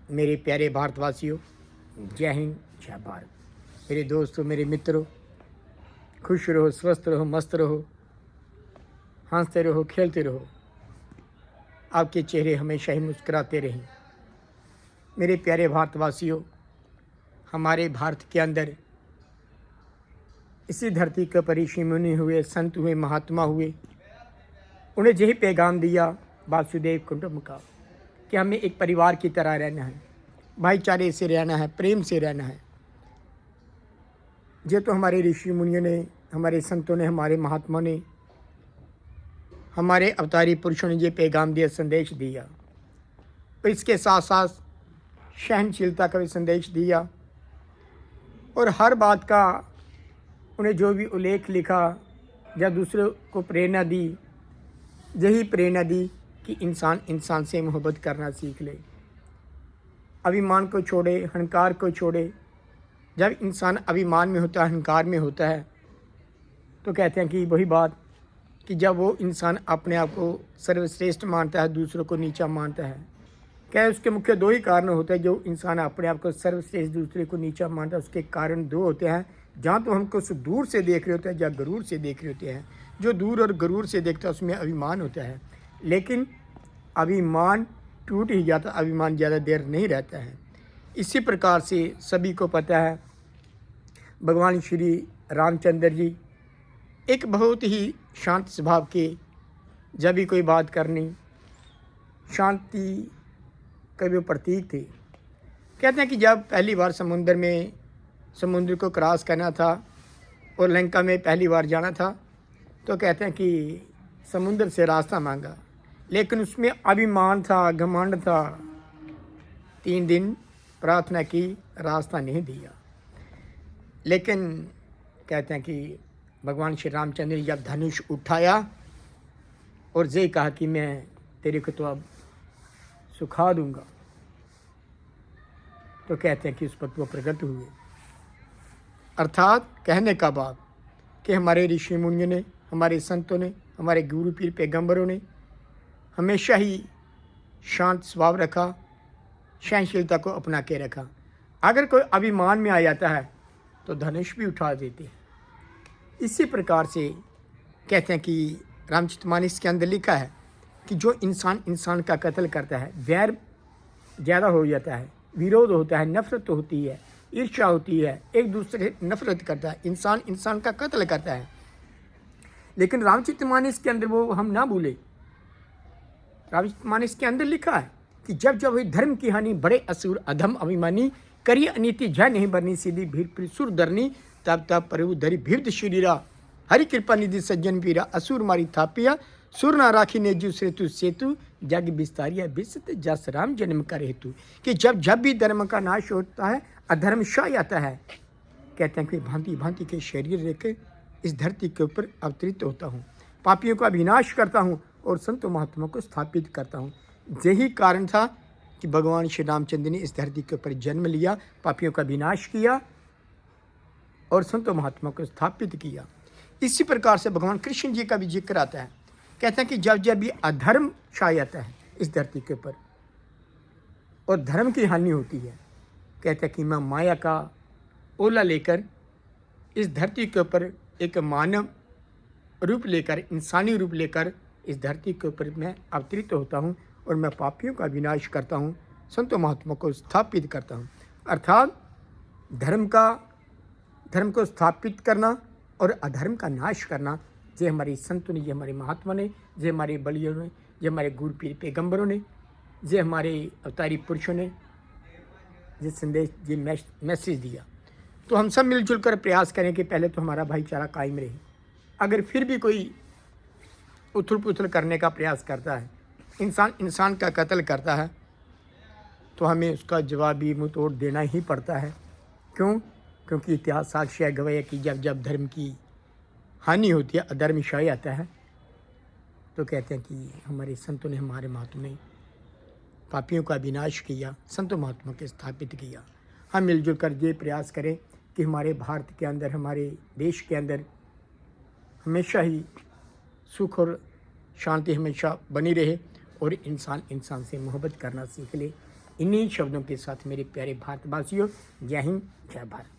मेरे प्यारे भारतवासियों, जय हिंद, जय भारत। मेरे दोस्तों, मेरे मित्रों, खुश रहो, स्वस्थ रहो, मस्त रहो, हंसते रहो, खेलते रहो। आपके चेहरे हमेशा ही मुस्कुराते रहें। मेरे प्यारे भारतवासियों, हमारे भारत के अंदर इसी धरती के ऊपर ऋषि मुनि हुए, संत हुए, महात्मा हुए। उन्हें यही पैगाम दिया वासुदेव कुटुंब का कि हमें एक परिवार की तरह रहना है, भाईचारे से रहना है, प्रेम से रहना है। ये तो हमारे ऋषि मुनियों ने, हमारे संतों ने, हमारे महात्मा ने, हमारे अवतारी पुरुषों ने ये पैगाम दिया, संदेश दिया। और इसके साथ साथ सहनशीलता का भी संदेश दिया और हर बात का उन्हें जो भी उल्लेख लिखा या दूसरों को प्रेरणा दी, यही प्रेरणा दी कि इंसान इंसान से मोहब्बत करना सीख ले, अभिमान को छोड़े, अहंकार को छोड़े। जब इंसान अभिमान में होता है, अहंकार में होता है, तो कहते हैं कि वही बात कि जब वो इंसान अपने आप को सर्वश्रेष्ठ मानता है, दूसरों को नीचा मानता है। क्या उसके मुख्य दो ही कारण होते हैं। जो इंसान अपने आप को सर्वश्रेष्ठ, दूसरे को नीचा मानता है, उसके कारण दो होते हैं। जहाँ तो हमको दूर से देख रहे होते हैं या गरूर से देख रहे होते हैं। जो दूर और गरूर से देखता है उसमें अभिमान होता है, लेकिन अभिमान टूट ही जाता, अभिमान ज़्यादा देर नहीं रहता है। इसी प्रकार से सभी को पता है, भगवान श्री रामचंद्र जी एक बहुत ही शांत स्वभाव के, जब भी कोई बात करनी, शांति के भी प्रतीक थे। कहते हैं कि जब पहली बार समुद्र को क्रॉस करना था और लंका में पहली बार जाना था, तो कहते हैं कि समुद्र से रास्ता मांगा, लेकिन उसमें अभिमान था, घमंड था। 3 दिन प्रार्थना की, रास्ता नहीं दिया। लेकिन कहते हैं कि भगवान श्री रामचंद्र ने जब धनुष उठाया और ये कहा कि मैं तेरे को तो अब सुखा दूंगा, तो कहते हैं कि उस वक्त वो प्रकट हुए। अर्थात कहने का भाव कि हमारे ऋषि मुनियों ने, हमारे संतों ने, हमारे गुरु पीर पैगंबरों ने हमेशा ही शांत स्वभाव रखा, सहनशीलता को अपना के रखा। अगर कोई अभिमान में आ जाता है तो धनुष भी उठा देते हैं। इसी प्रकार से कहते हैं कि रामचरितमानस के अंदर लिखा है कि जो इंसान इंसान का कत्ल करता है, वैर ज़्यादा हो जाता है, विरोध होता है, नफरत होती है, ईर्ष्या होती है, एक दूसरे से नफरत करता है, इंसान इंसान का कत्ल करता है। लेकिन रामचरितमानस के अंदर वो हम ना भूले। रामचरितमानस के अंदर लिखा है कि जब जब हुई धर्म की हानि, बड़े असुर अधम अभिमानी, करिए अनीति जय नहीं बरनी, सीधी भीड़ सुर धरनी, तब तब प्रभु धरी भीड़ शरीरा, हरि कृपा निधि सज्जन पीरा, असुर मारी थापिया, सुर ना राखी ने जू सेतु सेतु, जग विस्तारिया विस्त जस राम जन्म कर हेतु। कि जब जब भी धर्म का नाश होता है, अधर्म छा आता है, कहते हैं कि भांति भांति के शरीर लेकर इस धरती के ऊपर अवतरित होता हूँ, पापियों का विनाश करता हूँ और संतों महात्मा को स्थापित करता हूँ। यही कारण था कि भगवान श्री रामचंद्र ने इस धरती के ऊपर जन्म लिया, पापियों का विनाश किया और संतों महात्मा को स्थापित किया। इसी प्रकार से भगवान कृष्ण जी का भी जिक्र आता है। कहते हैं कि जब जब भी अधर्म छा जाता है इस धरती के ऊपर और धर्म की हानि होती है, कहते हैं कि मैं माया का ओला लेकर इस धरती के ऊपर एक मानव रूप लेकर, इंसानी रूप लेकर इस धरती के ऊपर मैं अवतरित होता हूँ और मैं पापियों का विनाश करता हूँ, संतों महात्मा को स्थापित करता हूँ। अर्थात धर्म को स्थापित करना और अधर्म का नाश करना, ये हमारे संतों ने, ये हमारे महात्मा ने, ये हमारे बलियों ने, ये हमारे गुरु पीर पैगंबरों ने, ये हमारे अवतारी पुरुषों ने ये संदेश, ये मैसेज दिया। तो हम सब मिलजुल कर प्रयास करें कि पहले तो हमारा भाईचारा कायम रहे। अगर फिर भी कोई उथल पुथल करने का प्रयास करता है, इंसान इंसान का कत्ल करता है, तो हमें उसका जवाब भी मुँह तोड़ देना ही पड़ता है। क्यों? क्योंकि इतिहास साक्ष्य गवाह है कि जब जब धर्म की हानि होती है, अधर्म छा आता है, तो कहते हैं कि हमारे संतों ने, हमारे महात्मा ने पापियों का विनाश किया, संतों महात्मा के स्थापित किया। हम मिलजुल कर ये प्रयास करें कि हमारे भारत के अंदर, हमारे देश के अंदर हमेशा ही सुख और शांति हमेशा बनी रहे और इंसान इंसान से मोहब्बत करना सीख ले। इन्हीं शब्दों के साथ मेरे प्यारे भारतवासियों, जय हिंद, जय भारत।